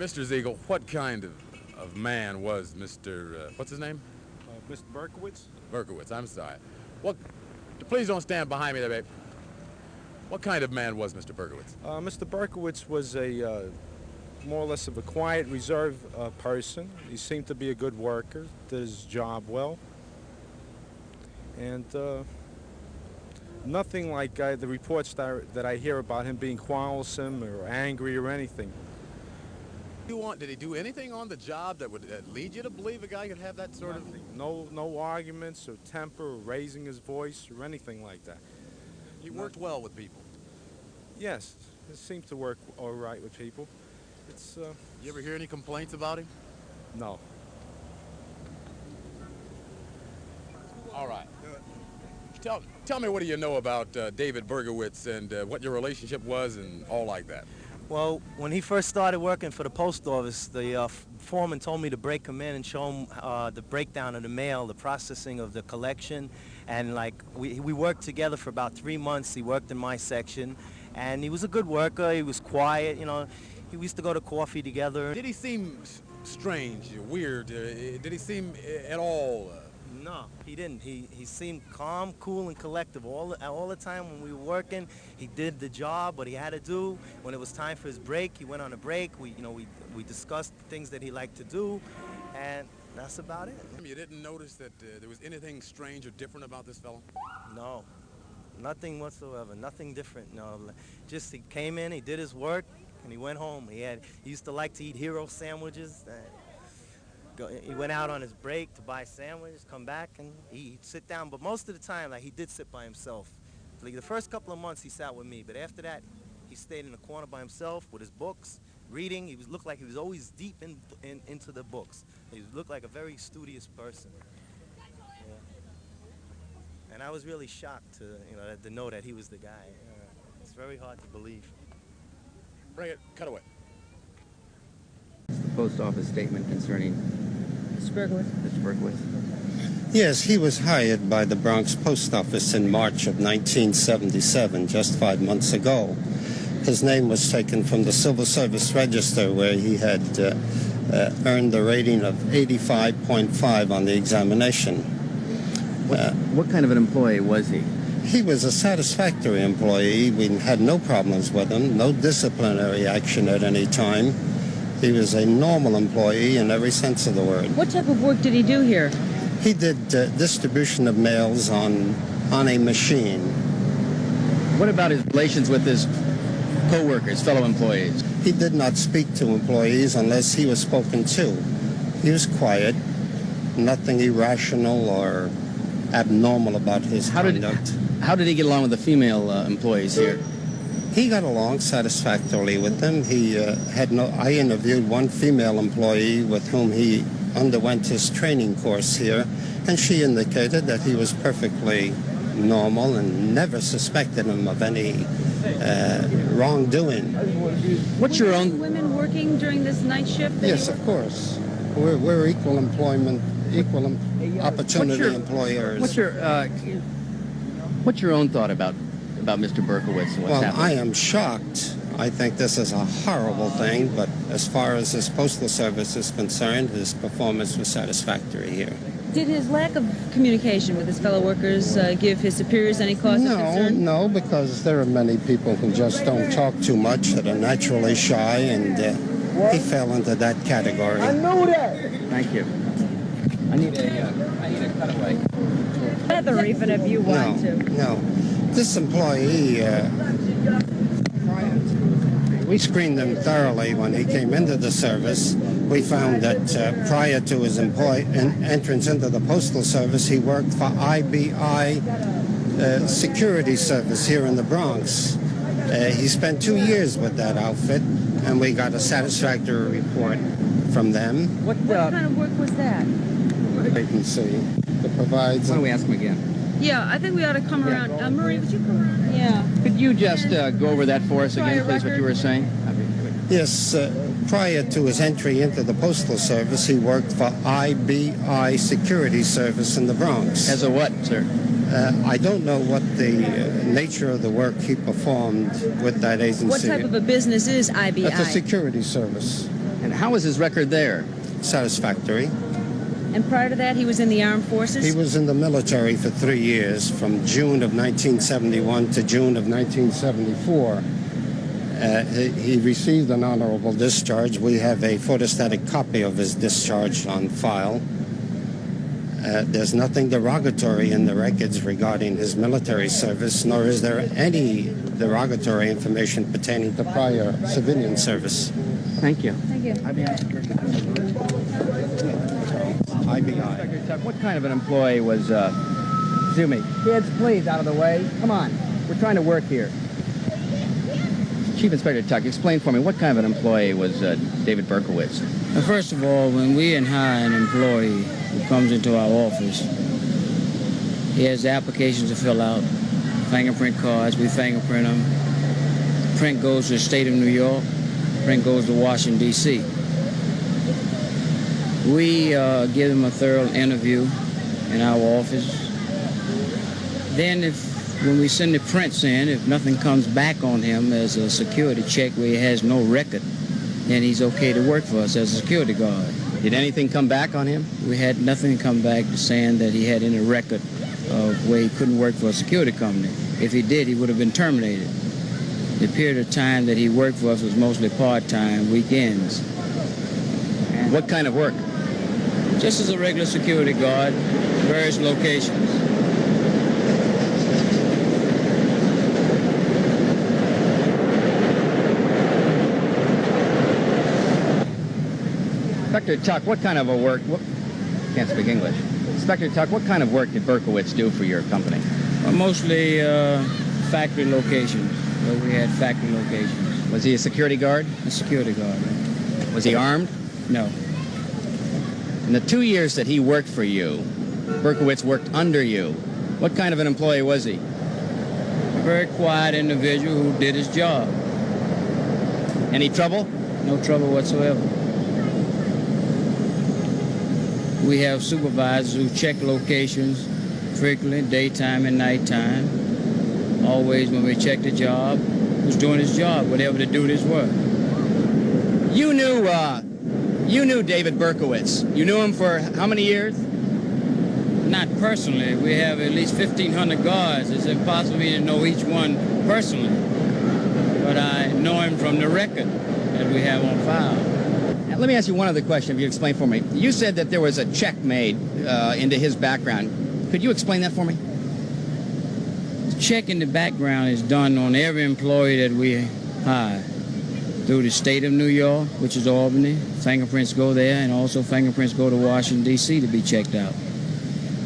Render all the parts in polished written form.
Mr. Ziegel, what kind of man was Mr. What's his name? Mr. Berkowitz? Berkowitz, I'm sorry. What? Please don't stand behind me there, babe. What kind of man was Mr. Berkowitz? Mr. Berkowitz was a more or less of a quiet, reserved person. He seemed to be a good worker, did his job well. And nothing like the reports that I hear about him being quarrelsome or angry or anything. Did he do anything on the job that would lead you to believe a guy could have that sort of... No arguments or temper or raising his voice or anything like that. He worked well with people. Yes, it seemed to work all right with people. It's You ever hear any complaints about him? No. All right. Tell me, what do you know about David Berkowitz and what your relationship was and all like that? Well, when he first started working for the post office, the foreman told me to break him in and show him the breakdown of the mail, the processing of the collection, and like we worked together for about 3 months. He worked in my section, and he was a good worker. He was quiet, you know. We used to go to coffee together. Did he seem strange, weird? Did he seem at all? No, he didn't. He seemed calm, cool, and collective all the time when we were working. He did the job, what he had to do. When it was time for his break, he went on a break. We discussed things that he liked to do, and that's about it. You didn't notice that there was anything strange or different about this fellow? No, nothing whatsoever. Nothing different. No, just he came in, he did his work, and he went home. He used to like to eat hero sandwiches. He went out on his break to buy sandwiches, come back, and he'd sit down. But most of the time, like, he did sit by himself. Like, the first couple of months, he sat with me. But after that, he stayed in the corner by himself with his books, reading. He looked like he was always deep into the books. He looked like a very studious person. Yeah. And I was really shocked to know that he was the guy. It's very hard to believe. Bring it. Cut away. The post office statement concerning Mr. Berkowitz. Mr. Berkowitz. Yes, he was hired by the Bronx Post Office in March of 1977, just 5 months ago. His name was taken from the Civil Service Register, where he had earned a rating of 85.5 on the examination. What kind of an employee was he? He was a satisfactory employee. We had no problems with him, no disciplinary action at any time. He was a normal employee in every sense of the word. What type of work did he do here? He did distribution of mails on a machine. What about his relations with his co-workers, fellow employees? He did not speak to employees unless he was spoken to. He was quiet, nothing irrational or abnormal about his conduct. How did he get along with the female employees here? He got along satisfactorily with them. I interviewed one female employee with whom he underwent his training course here, and she indicated that he was perfectly normal and never suspected him of any wrongdoing. What's your own... women working during this night shift? Yes, of course. We're equal employment, equal opportunity employers. What's your own thought about Mr. Berkowitz and what's happening? I am shocked. I think this is a horrible thing, but as far as his postal service is concerned, his performance was satisfactory here. Did his lack of communication with his fellow workers give his superiors any cause of concern? No, because there are many people who just don't talk too much, that are naturally shy, and he fell into that category. I know that! Thank you. I need a cutaway. Either even if you want to. No. This employee, we screened him thoroughly when he came into the service. We found that prior to his entrance into the Postal Service, he worked for IBI Security Service here in the Bronx. He spent 2 years with that outfit, and we got a satisfactory report from them. What kind of work was that? Wait and see. That provides... Why don't we ask him again? Yeah, I think we ought to come around. Marie, would you come around? Yeah. Could you just go over that for us again, please, what you were saying? Yes, prior to his entry into the Postal Service, he worked for IBI Security Service in the Bronx. As a what, sir? I don't know what the nature of the work he performed with that agency. What type of a business is IBI? That's a security service. And How was his record there? Satisfactory. And prior to that, he was in the armed forces? He was in the military for 3 years, from June of 1971 to June of 1974. He received an honorable discharge. We have a photostatic copy of his discharge on file. There's nothing derogatory in the records regarding his military service, nor is there any derogatory information pertaining to prior civilian service. Thank you. Thank you. IBI. What kind of an employee was, excuse me, kids, please, out of the way. Come on, we're trying to work here. Chief Inspector Tuck, explain for me, what kind of an employee was David Berkowitz? Well, first of all, when we hire an employee who comes into our office, he has applications to fill out, fingerprint cards, we fingerprint them. Print goes to the state of New York, print goes to Washington, D.C. We give them a thorough interview in our office. Then when we send the prints in, if nothing comes back on him as a security check where he has no record, then he's okay to work for us as a security guard. Did anything come back on him? We had nothing come back saying that he had any record of where he couldn't work for a security company. If he did, he would have been terminated. The period of time that he worked for us was mostly part-time, weekends. And what kind of work? Just as a regular security guard, various locations. Inspector Tuck, what kind of a work? Can't speak English. Inspector Tuck, what kind of work did Berkowitz do for your company? Well, mostly factory locations, where we had factory locations. Was he a security guard? A security guard. Right? Was he armed? No. In the 2 years that he worked for you, Berkowitz worked under you. What kind of an employee was he? A very quiet individual who did his job. Any trouble? No trouble whatsoever. We have supervisors who check locations frequently, daytime and nighttime. Always when we check the job, who's doing his job, whatever the duties were. You knew David Berkowitz. You knew him for how many years? Not personally. We have at least 1,500 guards. It's impossible to know each one personally. But I know him from the record that we have on file. Now, let me ask you one other question, if you explain for me. You said that there was a check made into his background. Could you explain that for me? The check in the background is done on every employee that we hire. Through the state of New York, which is Albany. Fingerprints go there, and also fingerprints go to Washington, D.C. to be checked out.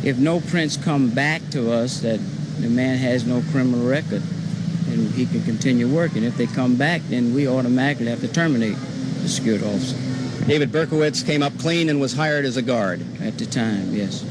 If no prints come back to us that the man has no criminal record, then he can continue working. If they come back, then we automatically have to terminate the security officer. David Berkowitz came up clean and was hired as a guard. At the time, yes.